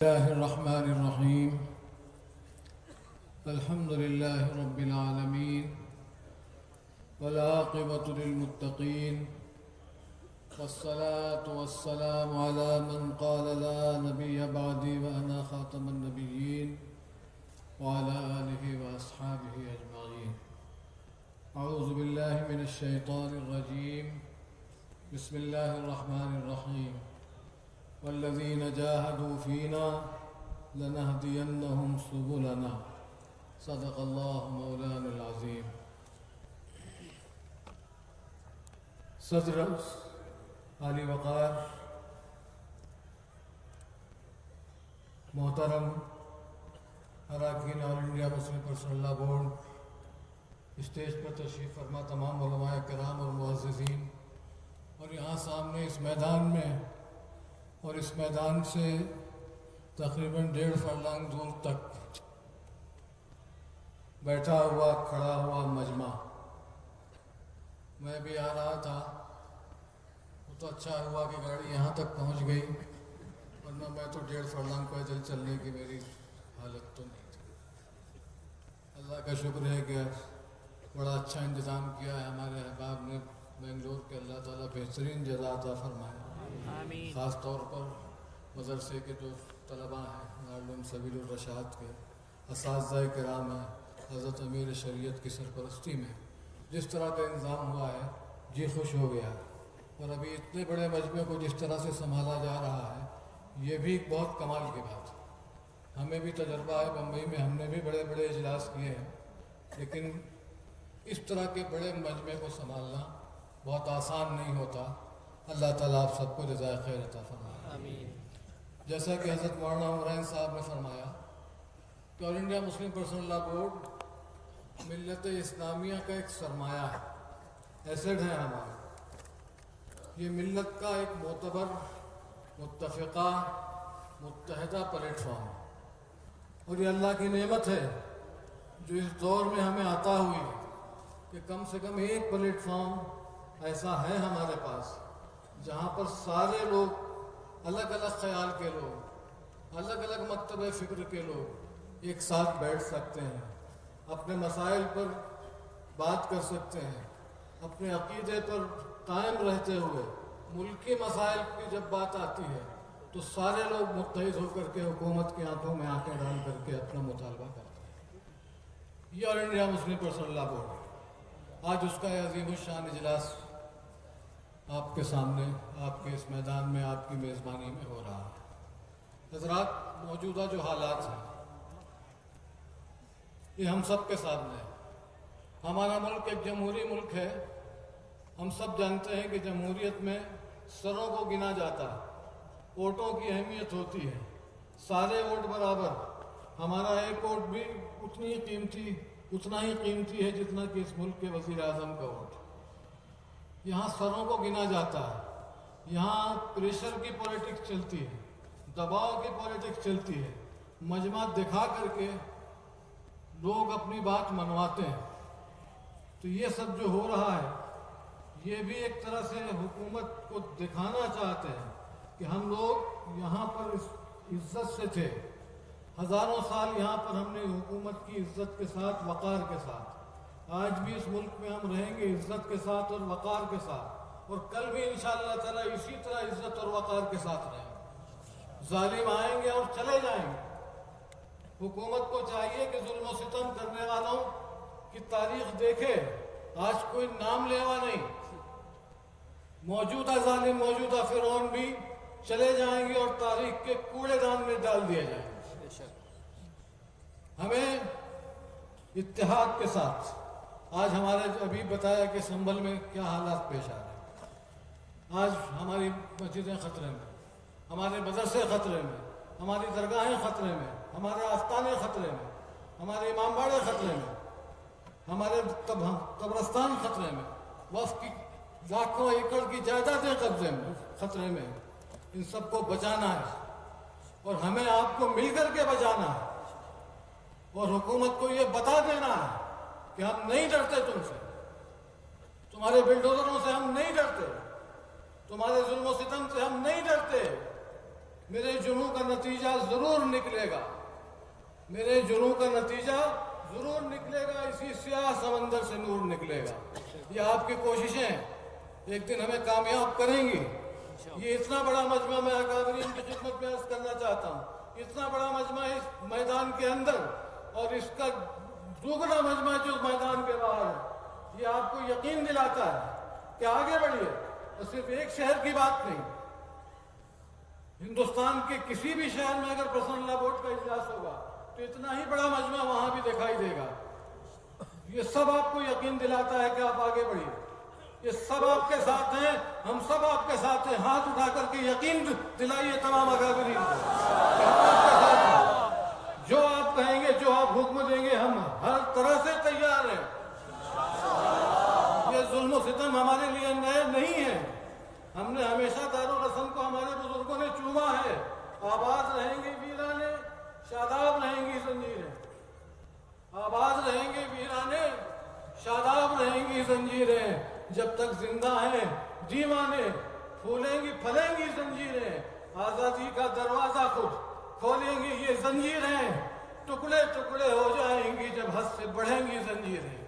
الله الرحمن الرحيم. الحمد لله رب العالمين والعاقبة للمتقين والصلاة والسلام على من قال لا نبي بعدي وأنا خاتم النبيين وعلى آله وأصحابه أجمعين. أعوذ بالله من الشيطان الرجيم. بسم الله الرحمن الرحيم. والذين جاهدوا فينا لنهدينهم سبلنا. صدق الله مولانا العظيم. صدر عالی وقار محترم اراکین آل انڈیا مسلم پرسنل لا بورڈ، اسٹیج پر تشریف فرما تمام علماء کرام اور معززین، اور یہاں سامنے اس میدان میں اور اس میدان سے تقریباً 1.5 فرلانگ دور تک بیٹھا ہوا کھڑا ہوا مجمع، میں بھی آ رہا تھا تو اچھا ہوا کہ گاڑی یہاں تک پہنچ گئی، ورنہ میں تو 1.5 فرلانگ پیدل چلنے کی میری حالت تو نہیں تھی۔ اللہ کا شکر ہے کہ بڑا اچھا انتظام کیا ہے ہمارے احباب نے بنگلور کے، اللہ تعالیٰ بہترین جزا عطا فرمائے۔ خاص طور پر مدرسے کے جو طلباء ہیں، دارالعلوم سبیل الرشاد کے اساتذہ کرام ہیں، حضرت امیر شریعت کی سرپرستی میں جس طرح کا انتظام ہوا ہے جی خوش ہو گیا، اور ابھی اتنے بڑے مجمع کو جس طرح سے سنبھالا جا رہا ہے یہ بھی ایک بہت کمال کی بات ہے۔ ہمیں بھی تجربہ ہے، بمبئی میں ہم نے بھی بڑے بڑے اجلاس کیے ہیں، لیکن اس طرح کے بڑے مجمع کو سنبھالنا بہت آسان نہیں ہوتا۔ اللہ تعالیٰ آپ سب کو جزائے خیر عطا فرمائے۔ آمین۔ جیسا کہ حضرت مولانا عمران صاحب نے فرمایا کہ آل انڈیا مسلم پرسنل لا بورڈ ملت اسلامیہ کا ایک سرمایہ ہے، ایسڈ ہے ہمارا۔ یہ ملت کا ایک معتبر، متفقہ، متحدہ پلیٹ فارم ہے، اور یہ اللہ کی نعمت ہے جو اس دور میں ہمیں عطا ہوئی کہ کم سے کم ایک پلیٹ فارم ایسا ہے ہمارے پاس جہاں پر سارے لوگ، الگ الگ خیال کے لوگ، الگ الگ مکتب فکر کے لوگ ایک ساتھ بیٹھ سکتے ہیں، اپنے مسائل پر بات کر سکتے ہیں، اپنے عقیدے پر قائم رہتے ہوئے ملکی مسائل کی جب بات آتی ہے تو سارے لوگ متحد ہو کر کے حکومت کی آنکھوں میں آنکھیں ڈال کر کے اپنا مطالبہ کرتے ہیں۔ یہ آل انڈیا مسلم پرسنل لا بورڈ آج اس کا عظیم الشان اجلاس آپ کے سامنے، آپ کے اس میدان میں، آپ کی میزبانی میں ہو رہا ہے۔ حضرات، موجودہ جو حالات ہیں یہ ہم سب کے سامنے ہے۔ ہمارا ملک ایک جمہوری ملک ہے۔ ہم سب جانتے ہیں کہ جمہوریت میں سروں کو گنا جاتا ہے، ووٹوں کی اہمیت ہوتی ہے، سارے ووٹ برابر۔ ہمارا ایک ووٹ بھی اتنا ہی قیمتی ہے جتنا کہ اس ملک کے وزیر اعظم کا ووٹ۔ یہاں سروں کو گنا جاتا ہے، یہاں پریشر کی پولیٹکس چلتی ہے، دباؤ کی پولیٹکس چلتی ہے، مجمع دکھا کر کے لوگ اپنی بات منواتے ہیں۔ تو یہ سب جو ہو رہا ہے یہ بھی ایک طرح سے حکومت کو دکھانا چاہتے ہیں کہ ہم لوگ یہاں پر اس عزت سے تھے، ہزاروں سال یہاں پر ہم نے حکومت کی عزت کے ساتھ، وقار کے ساتھ، آج بھی اس ملک میں ہم رہیں گے عزت کے ساتھ اور وقار کے ساتھ، اور کل بھی انشاءاللہ تعالیٰ اسی طرح عزت اور وقار کے ساتھ رہیں گے۔ ظالم آئیں گے اور چلے جائیں گے۔ حکومت کو چاہیے کہ ظلم و ستم کرنے والوں کی تاریخ دیکھے، آج کوئی نام لیوا نہیں، موجودہ ظالم، موجودہ فرعون بھی چلے جائیں گے اور تاریخ کے کوڑے دان میں ڈال دیے جائیں گے۔ ہمیں اتحاد کے ساتھ، آج ہمارے ابھی بتایا کہ سنبھل میں کیا حالات پیش آ رہے ہیں، آج ہماری مسجدیں خطرے میں، ہمارے مدرسے خطرے میں، ہماری درگاہیں خطرے میں، ہمارے آستانے خطرے میں، ہمارے امام باڑے خطرے میں، ہمارے قبرستان خطرے میں، وقف کی لاکھوں ایکڑ کی جائیدادیں قبضے میں، خطرے میں۔ ان سب کو بچانا ہے اور ہمیں آپ کو مل کر کے بچانا ہے، اور حکومت کو یہ بتا دینا ہے کہ ہم نہیں ڈرتے تم سے، تمہارے بلڈوزروں سے ہم نہیں ڈرتے، تمہارے ظلم و ستم سے ہم نہیں ڈرتے، میرے جنوں کا نتیجہ ضرور نکلے گا، میرے جنوں کا نتیجہ ضرور نکلے گا، اسی سیاہ سمندر سے نور نکلے گا۔ یہ آپ کی کوششیں ایک دن ہمیں کامیاب کریں گی۔ یہ اتنا بڑا مجمع میں اکابرین کی خدمت میں عرض کرنا چاہتا ہوں، اتنا بڑا مجمع اس میدان کے اندر اور اس کا دوگنا مجمع جو میدان کے باہر ہے، یہ آپ کو یقین دلاتا ہے کہ آگے بڑھیے۔ اور صرف ایک شہر کی بات نہیں، ہندوستان کے کسی بھی شہر میں اگر پرسنل لا بورڈ کا اجلاس ہوگا تو اتنا ہی بڑا مجمع وہاں بھی دکھائی دے گا۔ یہ سب آپ کو یقین دلاتا ہے کہ آپ آگے بڑھیے۔ یہ سب آپ کے ساتھ ہیں، ہم سب آپ کے ساتھ ہیں۔ ہاتھ اٹھا کر کے یقین دلائیے تمام اکابرین کو کہ ہم آپ کے ساتھ ہیں۔ جو آپ کہیں گے، جو آپ حکم دیں گے، ہم ہر طرح سے تیار ہیں۔ یہ ظلم و ستم ہمارے لیے نئے نہیں ہے۔ ہم نے ہمیشہ دارالرسم کو ہمارے بزرگوں نے چوما ہے۔ آباد رہیں گے ویرانے، شاداب رہیں گی زنجیریں۔ آباد رہیں گے ویرانے، شاداب رہیں گی زنجیریں۔ جب تک زندہ ہیں دیوانے، پھولیں گی پھلیں گی زنجیریں۔ آزادی کا دروازہ خود کھولیں گی یہ زنجیریں، ٹکڑے ٹکڑے ہو جائیں گی جب حد سے بڑھیں گی زنجیریں۔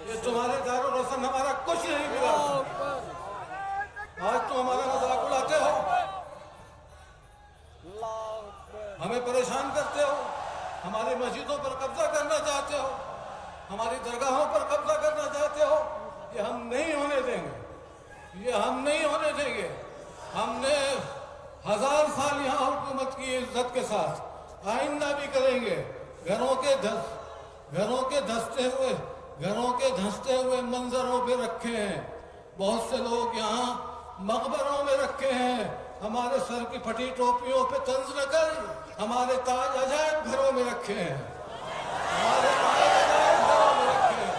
یہ تمہارے دارالرسم ہمارا کچھ نہیں بگاڑ سکتے۔ آج تو ہمارا مذاق اڑاتے ہو، ہمیں پریشان کرتے ہو، ہماری مسجدوں پر قبضہ کرنا چاہتے ہو، ہماری درگاہوں پر قبضہ کرنا چاہتے ہو۔ یہ ہم نہیں ہونے دیں گے، یہ ہم نہیں ہونے دیں گے۔ ہم نے 1000 سال یہاں حکومت کی عزت کے ساتھ، آئندہ بھی کریں گے۔ گھروں کے دھنستے ہوئے منظروں پہ رکھے ہیں، بہت سے لوگ یہاں مقبروں میں رکھے ہیں۔ ہمارے سر کی پھٹی ٹوپیوں پہ طنز نہ کر، ہمارے تاج عجائب گھروں میں رکھے ہیں، ہمارے تاج عجائب گھروں میں رکھے ہیں۔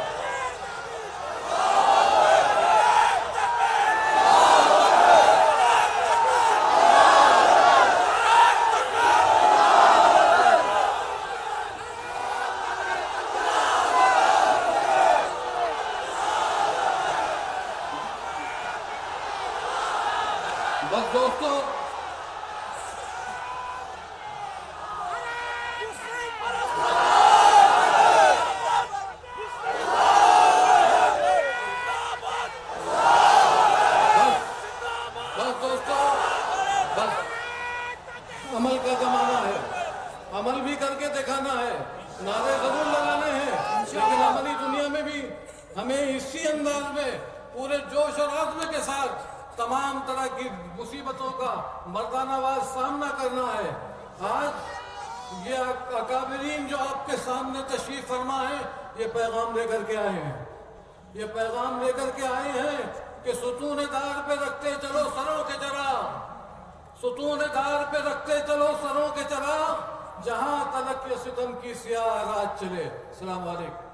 بس دوستو، عمل کا زمانہ ہے، عمل بھی کر کے دکھانا ہے، نعرے ضرور لگانے ہیں، لیکن عملی دنیا میں بھی ہمیں اسی انداز میں پورے جوش اور عزم کے ساتھ تمام طرح کی مصیبتوں کا مردانہ واز سامنا کرنا ہے۔ آج یہ اکابرین جو آپ کے سامنے تشریف فرما ہے، یہ پیغام لے کر کے آئے ہیں، یہ پیغام لے کر کے آئے ہیں کہ ستون دار پہ رکھتے چلو سروں کے چراغ، ستون دار پہ رکھتے چلو سروں کے چراغ، جہاں تلک یہ ستم کی سیاہ رات چلے۔ السلام علیکم۔